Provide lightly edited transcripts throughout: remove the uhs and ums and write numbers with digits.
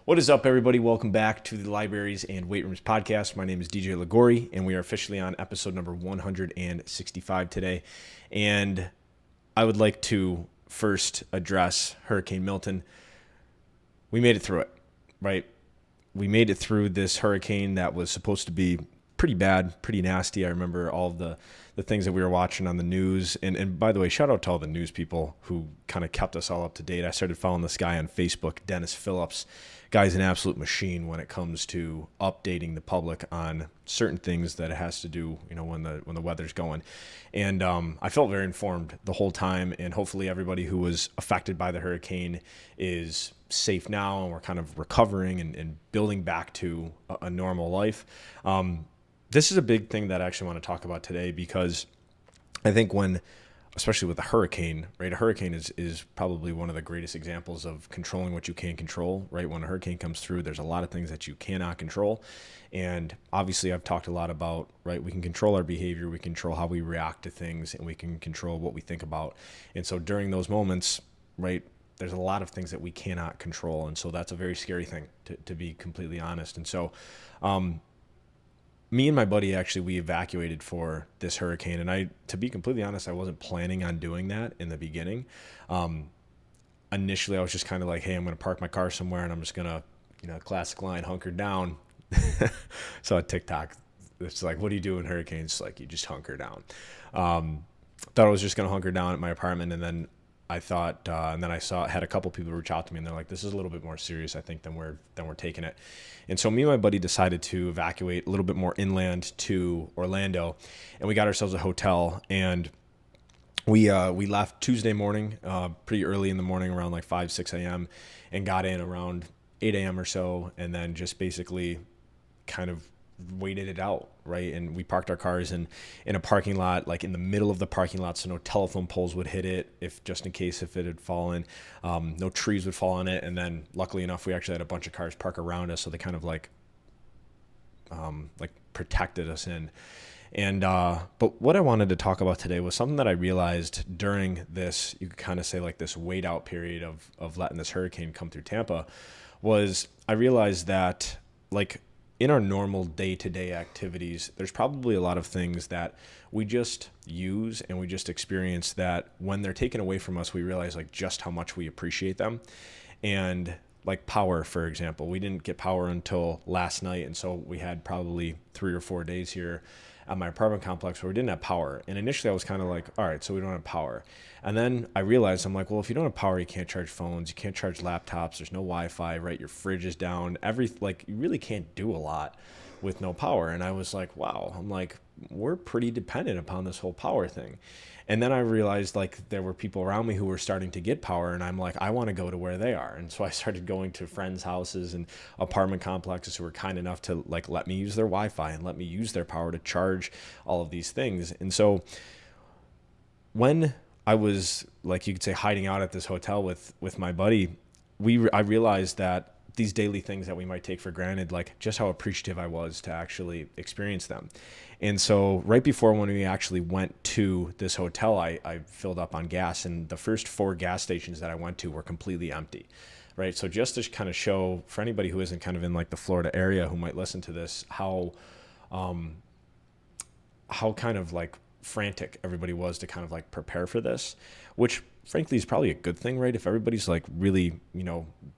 What is up, everybody? Welcome back to the Libraries and Weight Rooms podcast. My name is DJ Ligori, and we are officially on episode number 165 today. And I would like to first address Hurricane Milton. We made it through it, right? We made it through this hurricane that was supposed to be pretty bad, pretty nasty. I remember all of the things that we were watching on the news. And by the way, shout out to all the news people who kind of kept us all up to date. I started following this guy on Facebook, Dennis Phillips. Guy's an absolute machine when it comes to updating the public on certain things that it has to do, when the weather's going. And I felt very informed the whole time. And hopefully everybody who was affected by the hurricane is safe now, and we're kind of recovering and building back to a normal life. This is a big thing that I actually want to talk about today, because I think especially with a hurricane, right? A hurricane is probably one of the greatest examples of controlling what you can control, right? When a hurricane comes through, there's a lot of things that you cannot control. And obviously I've talked a lot about, right? We can control our behavior, we control how we react to things, and we can control what we think about. And so during those moments, right, there's a lot of things that we cannot control. And so that's a very scary thing, to be completely honest. And so, me and my buddy, actually, we evacuated for this hurricane. And to be completely honest, I wasn't planning on doing that in the beginning. Initially, I was just kind of like, hey, I'm going to park my car somewhere and I'm just going to, classic line, hunker down. So a TikTok, it's like, what do you do in hurricanes? It's like, you just hunker down. Thought I was just going to hunker down at my apartment. And then I thought, and then I had a couple people reach out to me, and they're like, this is a little bit more serious, I think, than we're taking it. And so me and my buddy decided to evacuate a little bit more inland to Orlando, and we got ourselves a hotel. And we left Tuesday morning, pretty early in the morning, around like 5-6 a.m., and got in around 8 a.m. or so, and then just basically kind of waited it out, right? And we parked our cars in a parking lot, like in the middle of the parking lot, so no telephone poles would hit it, just in case if it had fallen. No trees would fall on it. And then luckily enough, we actually had a bunch of cars park around us, so they kind of like protected us in. And but what I wanted to talk about today was something that I realized during this, you could kind of say like this wait out period of letting this hurricane come through Tampa, was I realized that, like, in our normal day-to-day activities, there's probably a lot of things that we just use and we just experience that when they're taken away from us, we realize like just how much we appreciate them. And like power, for example, we didn't get power until last night. And so we had probably 3 or 4 days here at my apartment complex where we didn't have power. And initially I was kind of like, all right, so we don't have power. And then I realized, I'm like, well, if you don't have power, you can't charge phones, you can't charge laptops, there's no Wi-Fi, right? Your fridge is down, you really can't do a lot with no power. And I was like, wow, I'm like, we're pretty dependent upon this whole power thing. And then I realized like there were people around me who were starting to get power, and I'm like, I want to go to where they are. And so I started going to friends' houses and apartment complexes who were kind enough to like let me use their Wi-Fi and let me use their power to charge all of these things. And so when I was, like, you could say, hiding out at this hotel with my buddy, I realized that these daily things that we might take for granted, like just how appreciative I was to actually experience them. And so right before when we actually went to this hotel, I filled up on gas, and the first 4 gas stations that I went to were completely empty, right? So just to kind of show for anybody who isn't kind of in like the Florida area who might listen to this, how kind of like frantic everybody was to kind of like prepare for this, which frankly is probably a good thing, right? If everybody's like really,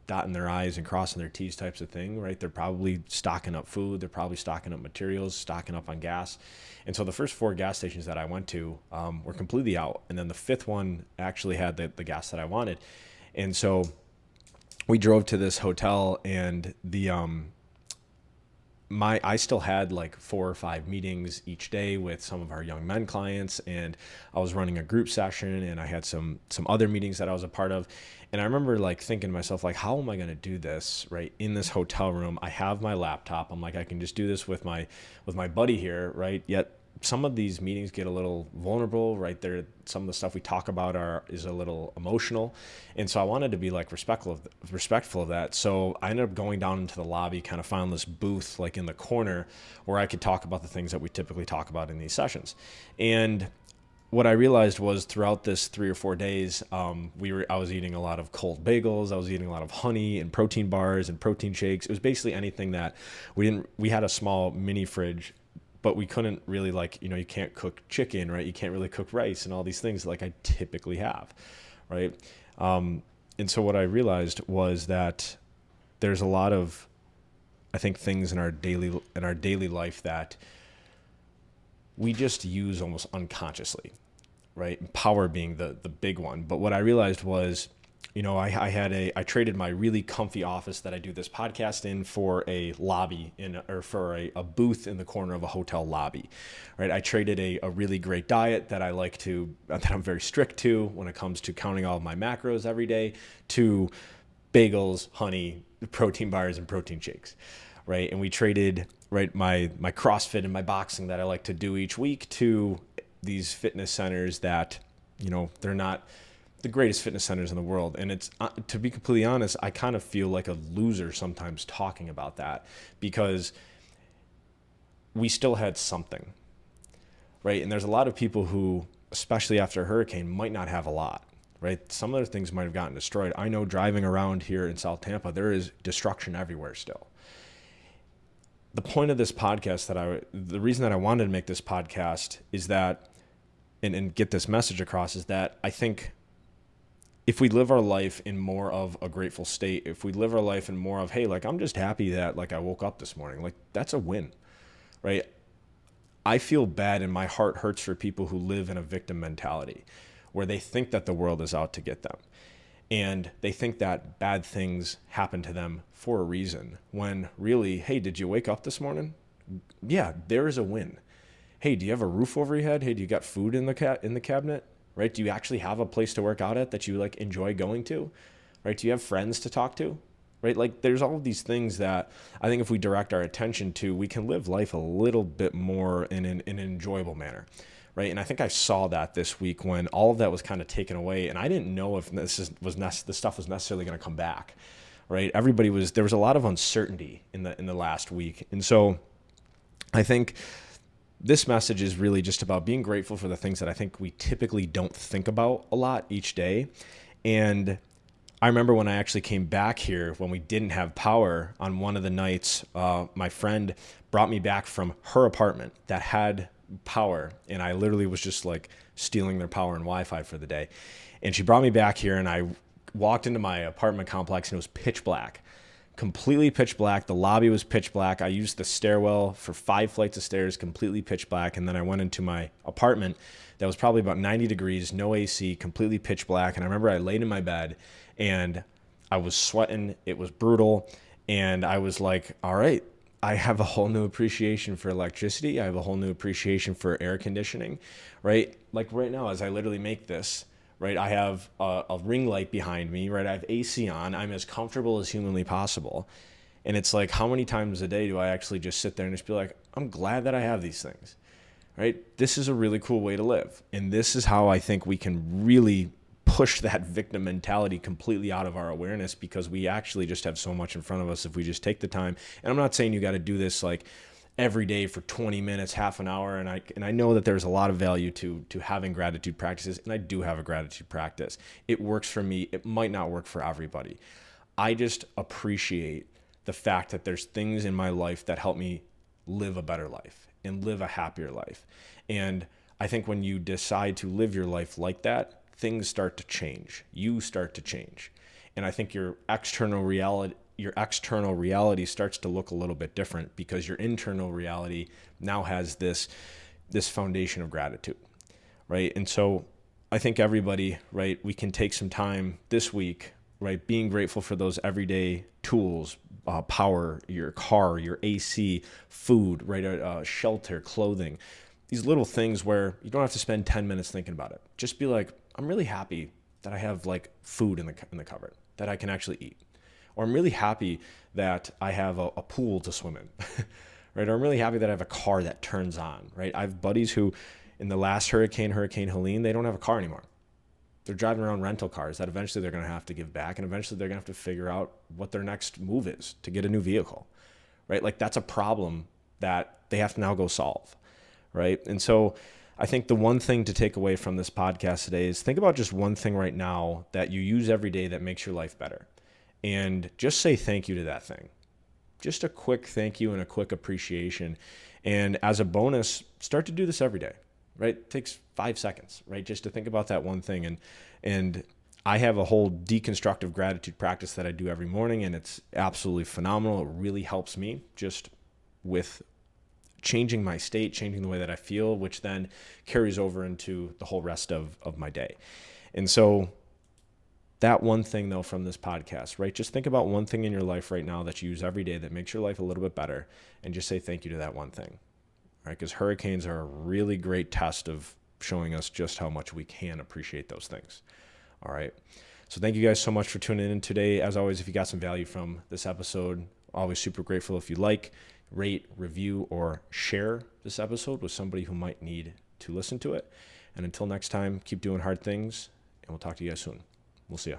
dotting their I's and crossing their T's types of thing, right? They're probably stocking up food, they're probably stocking up materials, stocking up on gas. And so the first 4 gas stations that I went to were completely out. And then the 5th one actually had the gas that I wanted. And so we drove to this hotel, and I still had like 4 or 5 meetings each day with some of our young men clients, and I was running a group session, and I had some other meetings that I was a part of. And I remember like thinking to myself, like, how am I going to do this right in this hotel room? I have my laptop. I'm like, I can just do this with my buddy here, right? Yet some of these meetings get a little vulnerable, right? Some of the stuff we talk about is a little emotional. And so I wanted to be like respectful of that. So I ended up going down into the lobby, kind of found this booth like in the corner where I could talk about the things that we typically talk about in these sessions. And what I realized was throughout this 3 or 4 days, I was eating a lot of cold bagels. I was eating a lot of honey and protein bars and protein shakes. It was basically anything that we had a small mini fridge, but we couldn't really, like, you can't cook chicken, right? You can't really cook rice and all these things like I typically have, right? And so what I realized was that there's a lot of, I think, things in our daily life that we just use almost unconsciously, right? Power being the big one. But what I realized was, I traded my really comfy office that I do this podcast in for a lobby for a booth in the corner of a hotel lobby, right? I traded a really great diet that that I'm very strict to when it comes to counting all of my macros every day, to bagels, honey, protein bars, and protein shakes, right? And we traded, right, my CrossFit and my boxing that I like to do each week to these fitness centers that, they're not the greatest fitness centers in the world. And it's, to be completely honest, I kind of feel like a loser sometimes talking about that, because we still had something, right? And there's a lot of people who, especially after a hurricane, might not have a lot, right? Some other things might have gotten destroyed. I know driving around here in South Tampa, there is destruction everywhere still. The point of this podcast, the reason that I wanted to make this podcast is that, and get this message across, is that I think if we live our life in more of a grateful state, if we live our life in more of, hey, like, I'm just happy that, like, I woke up this morning, like, that's a win, right? I feel bad and my heart hurts for people who live in a victim mentality where they think that the world is out to get them. And they think that bad things happen to them for a reason, when really, hey, did you wake up this morning? Yeah, there is a win. Hey, do you have a roof over your head? Hey, do you got food in the cabinet? Right? Do you actually have a place to work out at that you, like, enjoy going to? Right? Do you have friends to talk to? Right? Like, there's all of these things that I think if we direct our attention to, we can live life a little bit more in an enjoyable manner. Right? And I think I saw that this week when all of that was kind of taken away, and I didn't know if this stuff was necessarily going to come back. Right? There was a lot of uncertainty in the last week. And so I think this message is really just about being grateful for the things that I think we typically don't think about a lot each day. And I remember when I actually came back here, when we didn't have power on one of the nights, my friend brought me back from her apartment that had power, and I literally was just, like, stealing their power and Wi-Fi for the day. And she brought me back here, and I walked into my apartment complex, and it was pitch black. Completely pitch black. The lobby was pitch black. I used the stairwell for 5 flights of stairs, completely pitch black. And then I went into my apartment that was probably about 90 degrees, no AC, completely pitch black. And I remember I laid in my bed and I was sweating. It was brutal. And I was like, all right, I have a whole new appreciation for electricity. I have a whole new appreciation for air conditioning, right? Like right now, as I literally make this, right, I have a ring light behind me, right? I have AC on. I'm as comfortable as humanly possible. And it's like, how many times a day do I actually just sit there and just be like, I'm glad that I have these things, right? This is a really cool way to live. And this is how I think we can really push that victim mentality completely out of our awareness, because we actually just have so much in front of us if we just take the time. And I'm not saying you got to do this like every day for 20 minutes, half an hour. And I know that there's a lot of value to having gratitude practices. And I do have a gratitude practice. It works for me. It might not work for everybody. I just appreciate the fact that there's things in my life that help me live a better life and live a happier life. And I think when you decide to live your life like that, things start to change. You start to change. And I think your external reality starts to look a little bit different, because your internal reality now has this foundation of gratitude, right? And so I think everybody, right, we can take some time this week, right, being grateful for those everyday tools, power, your car, your AC, food, right, shelter, clothing, these little things where you don't have to spend 10 minutes thinking about it. Just be like, I'm really happy that I have, like, food in the cupboard that I can actually eat. Or I'm really happy that I have a pool to swim in, right? Or I'm really happy that I have a car that turns on, right? I have buddies who, in the last Hurricane Helene, they don't have a car anymore. They're driving around rental cars that eventually they're going to have to give back, and eventually they're going to have to figure out what their next move is to get a new vehicle, right? Like, that's a problem that they have to now go solve, right? And so I think the one thing to take away from this podcast today is think about just one thing right now that you use every day that makes your life better. And just say thank you to that thing. Just a quick thank you and a quick appreciation. And as a bonus, start to do this every day, right? It takes 5 seconds, right? Just to think about that one thing. And I have a whole deconstructive gratitude practice that I do every morning, and it's absolutely phenomenal. It really helps me just with changing my state, changing the way that I feel, which then carries over into the whole rest of my day. And so that one thing, though, from this podcast, right? Just think about one thing in your life right now that you use every day that makes your life a little bit better, and just say thank you to that one thing, right? Because hurricanes are a really great test of showing us just how much we can appreciate those things. All right. So thank you guys so much for tuning in today. As always, if you got some value from this episode, always super grateful if you like, rate, review, or share this episode with somebody who might need to listen to it. And until next time, keep doing hard things, and we'll talk to you guys soon. We'll see ya.